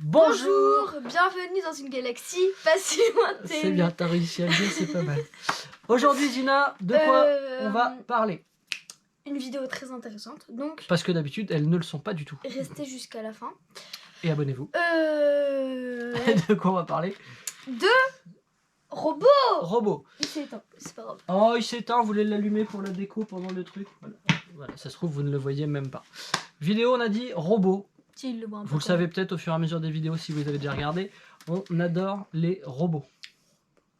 Bonjour, bienvenue dans une galaxie pas si lointaine. C'est bien, t'as réussi à le dire, c'est pas mal. Aujourd'hui, Zina, de quoi on va parler? Une vidéo très intéressante, donc parce que d'habitude, elles ne le sont pas du tout. restez jusqu'à la fin. Et abonnez-vous. De quoi on va parler? De robots. Robots. Il s'éteint, c'est pas grave. Oh, il s'éteint, vous voulez l'allumer pour la déco pendant le truc. Voilà, ça se trouve, vous ne le voyez même pas. Vidéo, on a dit robots. Vous le savez peut-être au fur et à mesure des vidéos si vous avez déjà regardé. On adore les robots.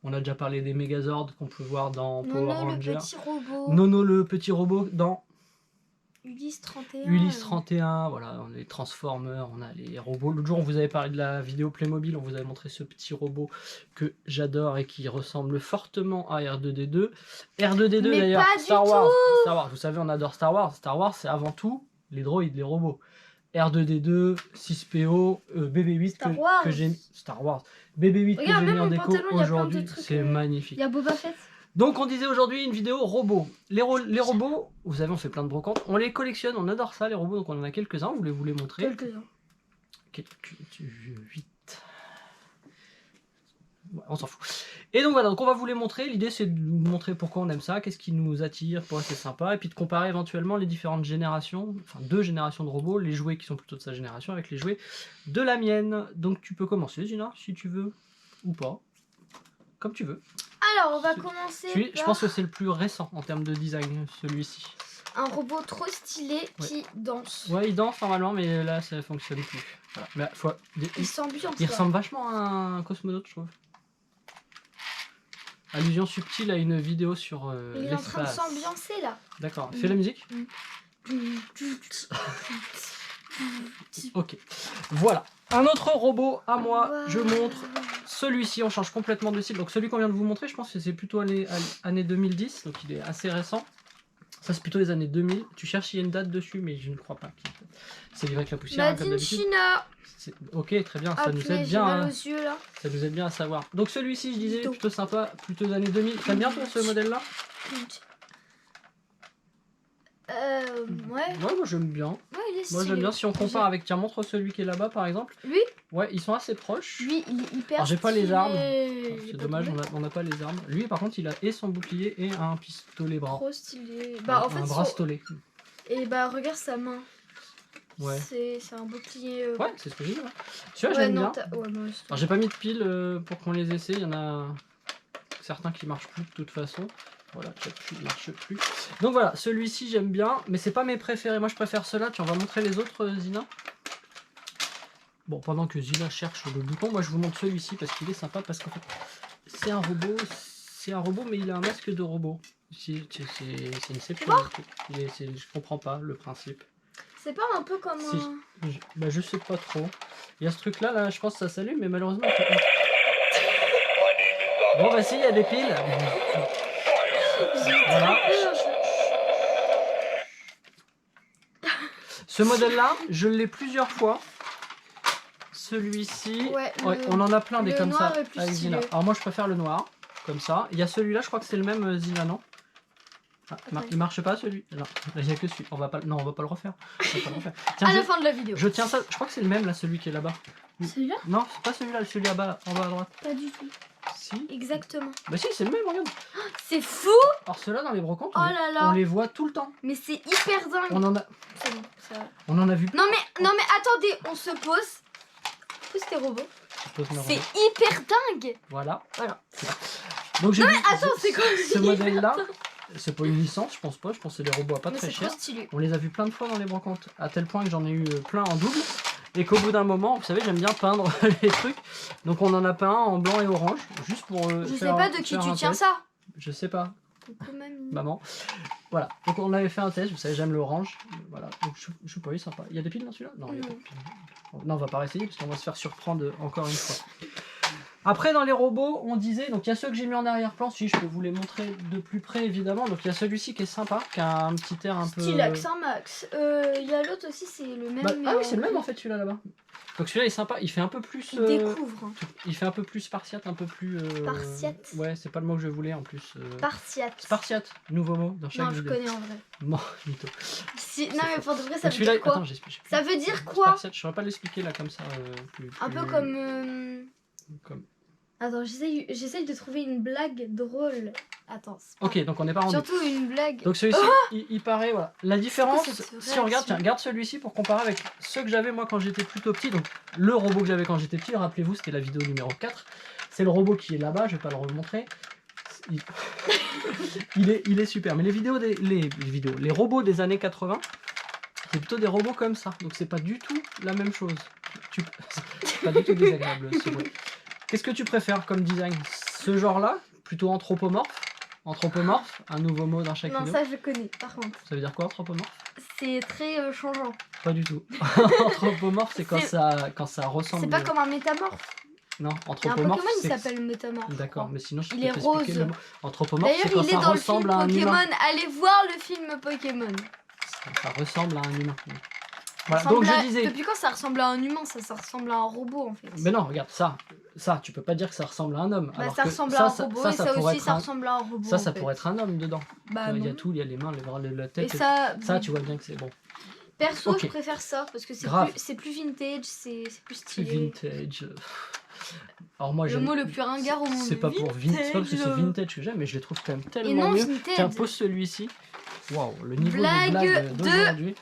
On a déjà parlé des Megazords qu'on peut voir dans Power Rangers. Le petit robot. Nono le petit robot dans Ulysse 31. Ulysse 31, voilà, on a les Transformers, on a les robots. L'autre jour, on vous avait parlé de la vidéo Playmobil, on vous avait montré ce petit robot que j'adore et qui ressemble fortement à R2-D2. R2-D2 d'ailleurs, Star Wars, vous savez, on adore Star Wars. Star Wars, c'est avant tout les droïdes, les robots. R2-D2, 6PO, BB-8 que j'ai mis. Star Wars. BB-8 que j'ai mis en déco aujourd'hui, c'est magnifique. Il y a Boba Fett. Donc on disait aujourd'hui une vidéo robots. Les robots, vous savez, on fait plein de brocantes, on les collectionne, on adore ça les robots, donc on en a quelques-uns, on voulait vous les montrer. Quelques-uns. 8. Ouais, on s'en fout. Et donc voilà, donc on va vous les montrer. L'idée c'est de vous montrer pourquoi on aime ça, qu'est-ce qui nous attire, pourquoi c'est sympa, et puis de comparer éventuellement les différentes générations, enfin 2 générations de robots, les jouets qui sont plutôt de sa génération avec les jouets de la mienne. Donc tu peux commencer, Zina, si tu veux, ou pas, comme tu veux. Alors on va commencer par... Je pense que c'est le plus récent en termes de design, celui-ci. Un robot trop stylé qui danse. Ouais, il danse normalement, mais là ça fonctionne plus. Voilà. Mais il s'ambiance. Il ressemble vachement à un cosmonaute, je trouve. Allusion subtile à une vidéo sur l'espace. Il est en train de s'ambiancer là. D'accord, fais la musique. Ok, voilà. Un autre robot à moi, je montre celui-ci, on change complètement de style. Donc celui qu'on vient de vous montrer, je pense que c'est plutôt année 2010, donc il est assez récent. Ça c'est plutôt les années 2000. Tu cherches, il y a une date dessus, mais je ne crois pas. C'est livré avec la poussière, comme d'habitude. Ok, très bien, ça nous aide bien. Hein. Ça nous aide bien à savoir. Donc celui-ci, je disais, plutôt sympa, plutôt des années 2000. T'aimes bien toi ce modèle-là? Ouais. Ouais, moi j'aime bien. Ouais, il est stylé. Moi j'aime bien si on compare avec, tiens, montre celui qui est là-bas par exemple. Lui? Ouais, ils sont assez proches. Lui, il est hyper. Alors j'ai pas les armes. C'est dommage, on n'a pas les armes. Lui par contre, il a et son bouclier et un pistolet bras. Trop stylé. Bah en fait, un bracelet. Et bah regarde sa main. Ouais. C'est un bouclier. Ouais, c'est ce que j'ai dit. Celui-là j'aime bien. Ouais, alors j'ai pas mis de pile pour qu'on les essaie. Il y en a certains qui marchent plus de toute façon. Voilà, il marche plus. Donc voilà, celui-ci j'aime bien, mais c'est pas mes préférés. Moi je préfère ceux-là. Tu en vas montrer les autres, Zina? Bon, pendant que Zina cherche le bouton, moi je vous montre celui-ci parce qu'il est sympa, parce qu'en fait c'est un robot, mais il a un masque de robot. C'est une sélection. Je comprends pas le principe. C'est pas un peu comme bah je sais pas trop. Il y a ce truc là, je pense que ça s'allume, mais malheureusement. Bon bah si, il y a des piles. Voilà. Ce modèle-là, je l'ai plusieurs fois. Celui-ci, on en a plein des comme ça avec Zina. Alors moi je préfère le noir, comme ça. Il y a celui-là, je crois que c'est le même Zina, non? Il marche pas celui? Non, il n'y a que celui. On va pas le refaire. Tiens, à la fin de la vidéo. Je tiens ça, je crois que c'est le même là, celui qui est là-bas. Celui-là? Non, c'est pas celui-là, celui là-bas, en bas à droite. Pas du tout. Si. Exactement. Bah si, c'est le même, regarde. C'est fou! Alors ceux-là dans les brocantes, on les voit tout le temps. Mais c'est hyper dingue. On en a... C'est bon, ça va. On en a vu. Non mais attendez, on se pose. Pose tes robots. C'est hyper dingue. Voilà. Donc j'ai vu attends, c'est quoi ce modèle-là? C'est pas une licence, je pense pas. Je pense que c'est des robots à pas très cher. On les a vus plein de fois dans les brocantes, à tel point que j'en ai eu plein en double. Et qu'au bout d'un moment, vous savez, j'aime bien peindre les trucs. Donc on en a peint en blanc et orange, juste pour je sais pas de qui tu tiens ça. Je sais pas. Coucou mamie. Maman. Voilà. Donc on avait fait un test, vous savez, j'aime l'orange. Voilà. Donc je sais pas, il est sympa. Il y a des piles dans celui-là? Non, il y a pas de piles. Non, on va pas réessayer parce qu'on va se faire surprendre encore une fois. Après, dans les robots, on disait, donc il y a ceux que j'ai mis en arrière-plan, si je peux vous les montrer de plus près évidemment. Donc il y a celui-ci qui est sympa, qui a un petit air un peu... Stylax, un max. Il y a l'autre aussi, c'est le même. Ah oui, c'est le même en fait celui-là là-bas. Donc celui-là est sympa, il fait un peu plus... Il découvre. Il fait un peu plus spartiate, un peu plus... Spartiate. Ouais, c'est pas le mot que je voulais en plus. Spartiate. Spartiate, nouveau mot dans chaque Non, je vidéo. connais en vrai. Bon, mytho. Si... Non, C'est mais faux. pour de vrai, ça veut Celui-là, dire quoi? attends, j'explique. Ça veut dire quoi? Spartiate, je saurais pas l'expliquer là comme ça. Un peu comme... Attends, j'essaye de trouver une blague drôle. Attends. Ok, donc on n'est pas rendu. Surtout une blague. Donc celui-ci, il paraît, voilà. La différence, cette si on regarde, tiens, réaction regarde celui-ci pour comparer avec ceux que j'avais moi quand j'étais plutôt petit. Donc le robot que j'avais quand j'étais petit, rappelez-vous, c'était la vidéo numéro 4. C'est le robot qui est là-bas, je vais pas le remontrer. Il est super. Mais les robots des années 80, c'est plutôt des robots comme ça. Donc c'est pas du tout la même chose. C'est pas du tout désagréable ce bruit. Qu'est-ce que tu préfères comme design? Ce genre-là, plutôt anthropomorphe? Anthropomorphe, un nouveau mot dans chaque Non, vidéo. ça je connais, par contre. Ça veut dire quoi, anthropomorphe? C'est très changeant. Pas du tout. Anthropomorphe, c'est quand ça ressemble... C'est pas comme un métamorphe. Non, Il y a un anthropomorphe, Pokémon qui c'est... s'appelle métamorphe. je D'accord, crois. mais sinon je peux Il est t'expliquer rose. le mot. Anthropomorphe, c'est D'ailleurs, quand il est ça dans le ressemble film à un Pokémon. humain. Allez voir le film Pokémon. Ça ressemble à un humain. Voilà, Ça donc ressemble je disais... Depuis quand ça ressemble à un humain? Ça ressemble à un robot en fait. Mais non, regarde, ça, tu peux pas dire que ça ressemble à un homme. Bah, alors ça que ressemble à un robot et ça pourrait aussi être ça un- ressemble à un robot. Ça en fait. pourrait être un homme dedans. Bah Il y a non. tout, il y a les mains, les bras, la Et tête. ça, Tu vois bien que c'est bon. perso, Ok. je préfère ça parce que Grave. c'est plus vintage, c'est plus C'est stylé. vintage. Alors moi, Le j'aime... mot le plus ringard au monde. C'est pas pour vintage, c'est pas parce que c'est vintage que j'aime, mais je les trouve quand même Et tellement non, mieux. vintage. Tiens, pose celui-ci. Waouh, le niveau Blague de blague de- d'aujourd'hui.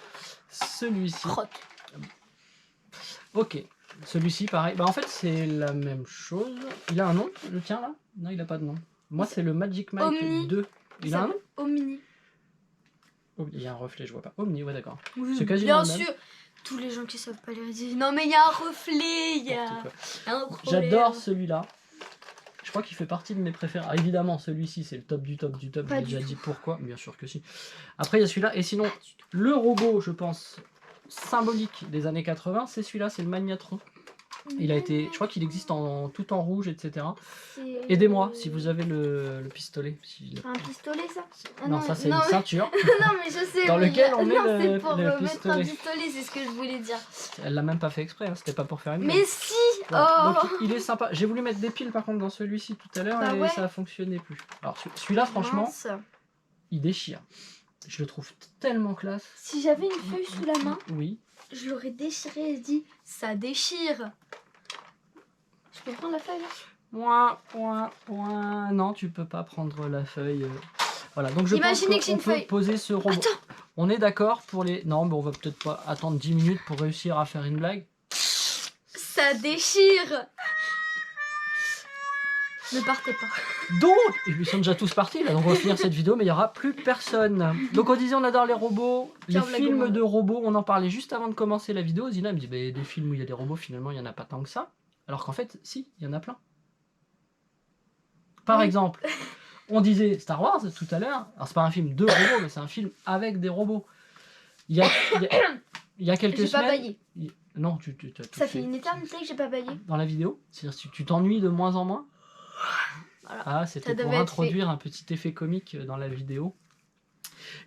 Celui-ci. Crotte. Ok. Celui-ci, pareil. Bah en fait, c'est la même chose. Il a un nom, le tien là? Non, il a pas de nom. Moi, c'est le Magic Mike Omni. 2. Il a un nom? Omni. Oh, il y a un reflet, je vois pas. Omni, ouais, d'accord. Oui, C'est quasiment bien le même. sûr. Tous les gens qui savent pas lire, ils disent non mais il y a un reflet, il y a N'importe quoi. un problème. J'adore celui-là. Je crois qu'il fait partie de mes préférés. Ah, évidemment, celui-ci, c'est le top du top du top. Pas J'ai du déjà tout. dit pourquoi. Bien sûr que si. Après, il y a celui-là. Et sinon, le robot, je pense, symbolique des années 80, c'est celui-là, c'est le Magnatron. Il a été, je crois qu'il existe tout en rouge, etc. C'est- Aidez-moi si vous avez le pistolet. Un pistolet ça? Ah Non, ça c'est non, une mais- ceinture non mais je sais. dans mais lequel on met non, le c'est pour mettre un pistolet. pistolet, c'est ce que je voulais dire. Elle l'a même pas fait exprès, hein, c'était pas pour faire une blague. Mais si. Voilà. Oh. Donc il est sympa. J'ai voulu mettre des piles par contre dans celui-ci tout à l'heure Bah et ouais. ça a fonctionné plus. Alors celui-là franchement, Mince. il déchire. Je le trouve tellement classe. Si j'avais une feuille sous la main, Oui. je l'aurais déchiré et dit ça déchire. Je peux prendre la feuille là? Non, tu peux pas prendre la feuille. Voilà, donc je Imaginez que pense j'ai qu'on une peut feuille. poser ce robot. Attends. On est d'accord pour les... Non, mais on va peut-être pas attendre 10 minutes pour réussir à faire une blague. Ça déchire. Ne partez pas. Donc, ils sont déjà tous partis, là, donc on va finir cette vidéo, mais il n'y aura plus personne. Donc on disait on adore les robots, les Pierre Blague au films monde. de robots, on en parlait juste avant de commencer la vidéo. Zina me dit, bah, des films où il y a des robots, finalement, il n'y en a pas tant que ça. Alors qu'en fait, si, il y en a plein. Par Oui. exemple, on disait Star Wars tout à l'heure, alors c'est pas un film de robots, mais c'est un film avec des robots. Il y a quelques J'ai pas semaines... baillé. Non, tu as tout Ça fait une éternité que j'ai pas baillé. dans la vidéo. C'est-à-dire que tu t'ennuies de moins en moins. Voilà. Ah, c'était Ça pour devait être introduire un petit effet comique dans la vidéo.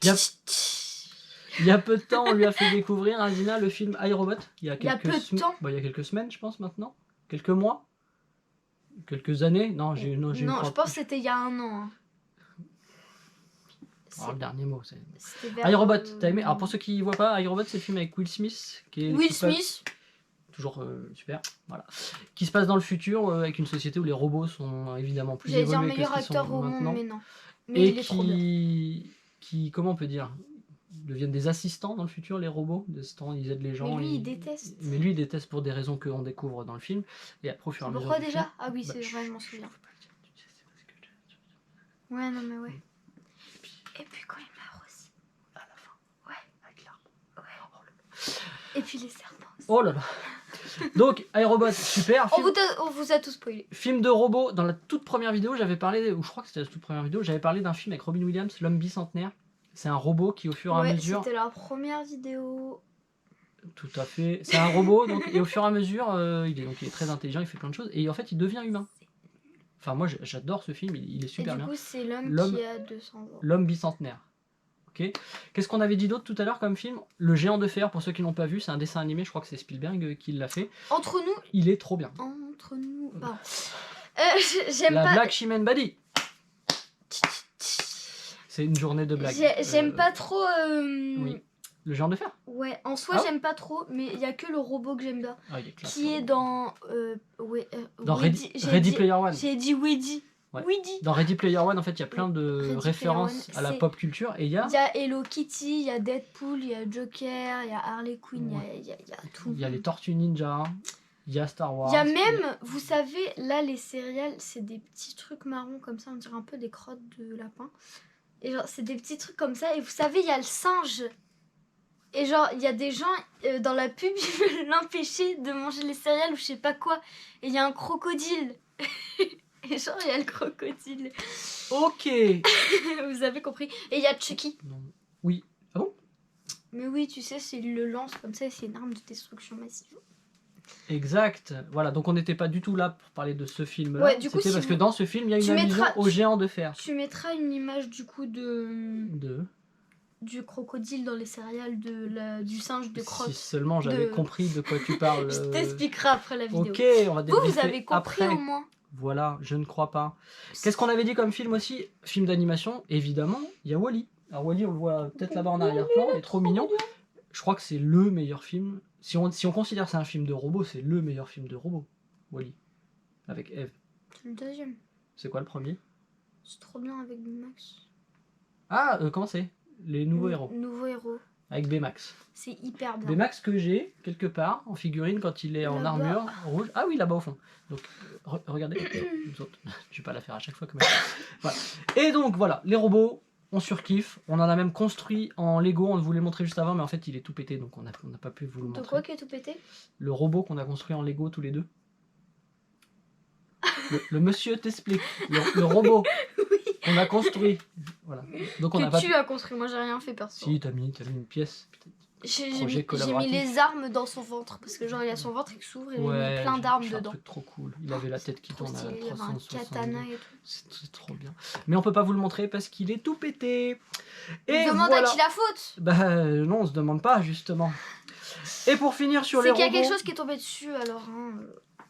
Il y a peu de temps, on lui a fait découvrir à Zina le film iRobot. Il y a peu de temps. il y a quelques semaines, je pense, maintenant. Quelques mois. Quelques années. Non, j'ai Non, une je pense que c'était il y a un an. hein. Alors, le dernier mot, c'est... C'était vers- iRobot, t'as aimé? Alors pour ceux qui ne voient pas, iRobot, c'est le film avec Will Smith. Will Smith. Toujours super, voilà. Qui se passe dans le futur avec une société où les robots sont évidemment plus J'allais dire évolués que meilleur ce qu'ils acteur sont au maintenant. monde, mais non. Mais Et il est trop bien. qui, comment on peut dire, deviennent des assistants dans le futur, les robots. Ils aident les gens. Mais lui, il déteste. Mais lui, il déteste pour des raisons qu'on découvre dans le film. Et après, au fur et à mesure Pourquoi du déjà? film- Ah oui, Bah, c'est vrai, je m'en souviens. Ouais, non, mais ouais. Et puis quand il meurt aussi. À la fin. Ouais. Avec l'arbre. Ouais. Oh là là. Et puis les serpents aussi. Oh là là. Donc, iRobot, super. On vous a tout spoilé. Film de robot, dans la toute première vidéo, j'avais parlé, ou je crois que c'était la toute première vidéo, j'avais parlé d'un film avec Robin Williams, L'homme bicentenaire. C'est un robot qui, au fur et à Ouais, mesure. c'était la première vidéo. Tout à fait. C'est un robot, donc, et au fur et à mesure, il est très intelligent, il fait plein de choses, et en fait, il devient humain. Enfin, moi, j'adore ce film, il est Et super du bien. coup, c'est l'homme L'homme- qui a 200 ans. L'homme bicentenaire. Ok. Qu'est-ce qu'on avait dit d'autre tout à l'heure comme film? Le Géant de Fer, pour ceux qui l'ont pas vu, c'est un dessin animé, je crois que c'est Spielberg qui l'a fait. Entre nous. Il est trop bien. Entre nous. Pardon. J'aime La pas. Black Chimène Badi. C'est une journée de blagues. J'aime pas trop. Oui. Le Géant de Fer. Ouais, en soi j'aime pas trop, mais il y a que le robot que j'aime bien. Ah, il est classe, Qui est dans. Dans Ready Player One. J'ai dit Weddy. Ouais. Weddy. Dans Ready Player One, en fait, il y a plein de Ready références Player One, à la c'est- pop culture. Et il y a, Il y a Hello Kitty, il y a Deadpool, il y a Joker, il y a Harley Quinn, il y a tout. il y a les Tortues Ninja, il y a Star Wars. Il y a même, vous savez, là les céréales, c'est des petits trucs marrons comme ça, on dirait un peu des crottes de lapin. Et genre, c'est des petits trucs comme ça. Et vous savez, il y a le singe. Et genre, il y a des gens dans la pub, ils veulent l'empêcher de manger les céréales ou je sais pas quoi. Et il y a un crocodile. Et genre, il y a le crocodile. Ok. Vous avez compris. Et il y a Chucky. Non. Oui. Ah bon? Mais oui, tu sais, s'il le lance comme ça, c'est une arme de destruction massive. Exact. Voilà, donc on n'était pas du tout là pour parler de ce film-là. Ouais, du coup, C'était si parce vous- que dans ce film, il y a Tu une allusion mettras- au Géant de Fer. Tu mettras une image du coup du crocodile dans les céréales du singe de crotte. Si seulement j'avais de- compris de quoi tu parles. Je t'expliquerai après la vidéo. Ok, on va Vous débriefer avez compris après. au moins. Voilà, je ne crois pas. Qu'est-ce qu'on avait dit comme film aussi? Film d'animation, évidemment, il y a Wall-E. Alors Wall-E, on le voit peut-être là-bas en arrière-plan, il est trop mignon. Je crois que c'est le meilleur film. Si on considère que c'est un film de robot, c'est le meilleur film de robot. Wall-E. Avec Eve. C'est le deuxième. C'est quoi le premier? C'est trop bien avec Max. Ah, comment c'est? Les nouveaux héros. Nouveau héros. Avec Baymax. C'est hyper bien. Baymax que j'ai quelque part en figurine quand il est en Là-bas. armure rouge. Ah oui, là-bas au fond. Donc regardez. Nous autres. Je vais pas la faire à chaque fois. Voilà. Et donc voilà, les robots, on surkiffe. On en a même construit en Lego. On voulait le montrer juste avant, mais en fait il est tout pété, donc on n'a pas pu vous le De montrer. quoi qui est tout pété? Le robot qu'on a construit en Lego tous les deux. Le monsieur t'explique. Le robot qu'on a construit. Voilà. Donc on n'a Que pas. tu as construit. Moi j'ai rien fait perso. Si, t'as mis une pièce. J'ai projet mis collaboratif. les armes dans son ventre. Parce que genre il y a son ventre qui s'ouvre et il Ouais, a mis plein d'armes c'est un dedans. truc trop cool. Il avait la tête qui Trop tourne à stylé. Il y avait un 360 katana degrés. et tout. C'est trop bien. Mais on peut pas vous le montrer parce qu'il est tout pété. Et On demande voilà. à qui la faute. Bah non, on se demande pas justement. Et pour finir sur les C'est qu'il y a robots, quelque chose qui est tombé dessus alors. Hein.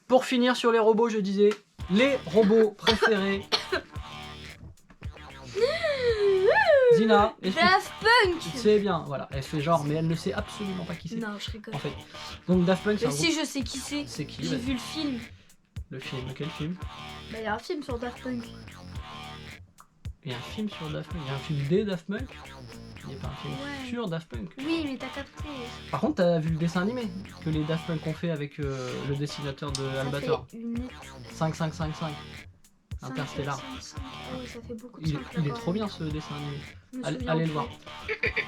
pour finir sur les robots, je disais les robots préférés. Zina, Daft Punk. c'est bien, voilà, elle fait genre, mais elle ne sait absolument pas qui c'est. Non, je rigole. En fait, donc Daft Punk, c'est Mais un si groupe. je sais qui c'est. C'est qui J'ai vu le film. Le film, quel film? Bah il y a un film sur Daft Punk. Il y a un film sur Daft Punk, il y a un film des Daft Punk. Il n'y a pas un film Ouais. sur Daft Punk. Oui, mais t'as capté. Par contre, t'as vu le dessin animé que les Daft Punk ont fait avec le dessinateur de Ça Albator. fait une 5555. Interstellar. 5. Ah oui, ça fait beaucoup de Il cinq, est d'accord. trop bien ce dessin animé. Je me Allez, souviens allez le plus. voir.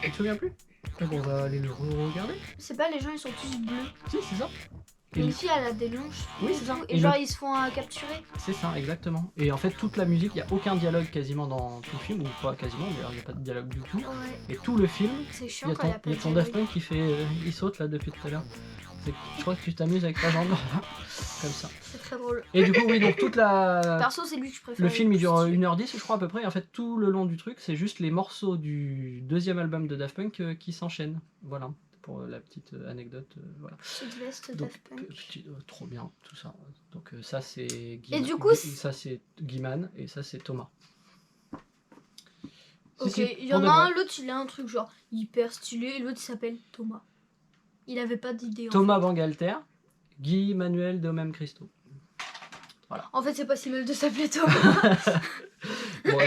Tu te souviens plus? Ah bon, on va aller le regarder. C'est pas les gens, ils sont tous bleus. Si, c'est ça. Et Et une fille, elle a des longs cheveux. Oui, et c'est ça. tout, Et Et genre, le- ils se font capturer. C'est ça, exactement. Et en fait, toute la musique, il n'y a aucun dialogue quasiment dans tout le film, ou pas quasiment, d'ailleurs, il n'y a pas de dialogue du tout. Ouais. Et tout le film, C'est il chiant y a quand il y a ton, pas il y de a ton Daft dialogue. Punk qui fait. Il saute là depuis tout à l'heure. Je crois que tu t'amuses avec ta jambe. Comme ça. C'est très drôle. Et du coup, oui, donc toute la. Perso, c'est lui que je préfère. Le film il dure Stylé. 1h10 je crois à peu près, et en fait tout le long du truc c'est juste les morceaux du deuxième album de Daft Punk qui s'enchaînent. Voilà, pour la petite anecdote. Voilà. Petite veste Donc, Daft Punk. trop bien tout ça. Donc ça c'est Et du coup, ça c'est Guiman et ça c'est Thomas. Ok, Si, il y pour en de a vrai. un, l'autre il a un truc genre hyper stylé, et l'autre il s'appelle Thomas. Il avait pas d'idée. Thomas Bangalter, Guy Manuel de Même Christo. En fait, c'est pas si mal de s'appeler Thomas. Bon,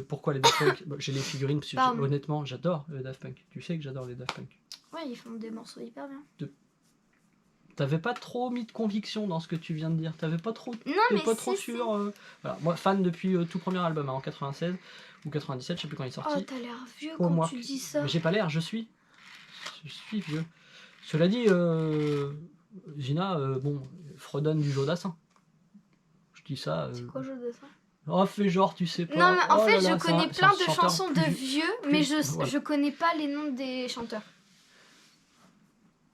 pourquoi les Daft Punk? Bon, j'ai les figurines parce que Pardon. honnêtement j'adore les Daft Punk. Tu sais que j'adore les Daft Punk. Ouais, ils font des morceaux hyper bien. T'avais pas trop mis de conviction dans ce que tu viens de dire. T'avais pas trop. Non, T'es mais pas trop si, sûr. Voilà. Moi, fan depuis tout premier album, hein, en 96 ou 97, je sais plus quand il est si. sorti. Oh, t'as l'air vieux Au quand moins. tu dis ça. Mais j'ai pas l'air, je suis. Je suis vieux. Cela dit, Gina, bon, fredonne du Jodassin. Je dis ça. C'est quoi, Jodassin? Oh, fais genre, tu sais pas. Non, mais en Oh fait, là je là, connais c'est un plein de chanteur chansons de plus- vieux, plus- mais je voilà. connais pas les noms des chanteurs.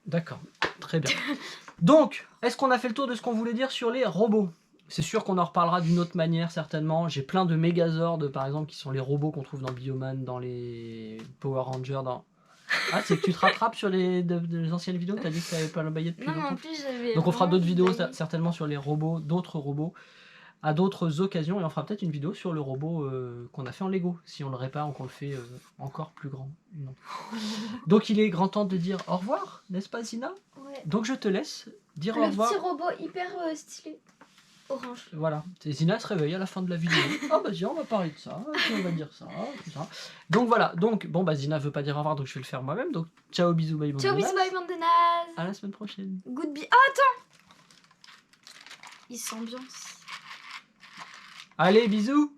D'accord, très bien. Donc, est-ce qu'on a fait le tour de ce qu'on voulait dire sur les robots? C'est sûr qu'on en reparlera d'une autre manière, certainement. J'ai plein de Megazords, par exemple, qui sont les robots qu'on trouve dans Bioman, dans les Power Rangers, dans... Ah, c'est que tu te rattrapes sur les anciennes vidéos? T'as dit que t'avais pas le baillé depuis Non, mais en longtemps. plus, j'avais. Donc on fera vraiment d'autres vidéos baillé. certainement sur les robots, d'autres robots, à d'autres occasions, et on fera peut-être une vidéo sur le robot qu'on a fait en Lego, si on le répare ou qu'on le fait encore plus grand. Non. Donc il est grand temps de dire au revoir, n'est-ce pas Zina? Ouais. Donc je te laisse dire au Le revoir. petit robot hyper stylé. Orange. Voilà, Zina se réveille à la fin de la vidéo. Ah bah tiens, on va parler de ça, puis on va dire ça, tout ça. Donc voilà, donc bon bah Zina veut pas dire au revoir, donc je vais le faire moi-même. Donc ciao, bisous, bye, bye. Ciao, bisous, bye, bande de nazes. À la semaine prochaine. Goodbye. Ah, attends. Il s'ambiance. Allez, bisous.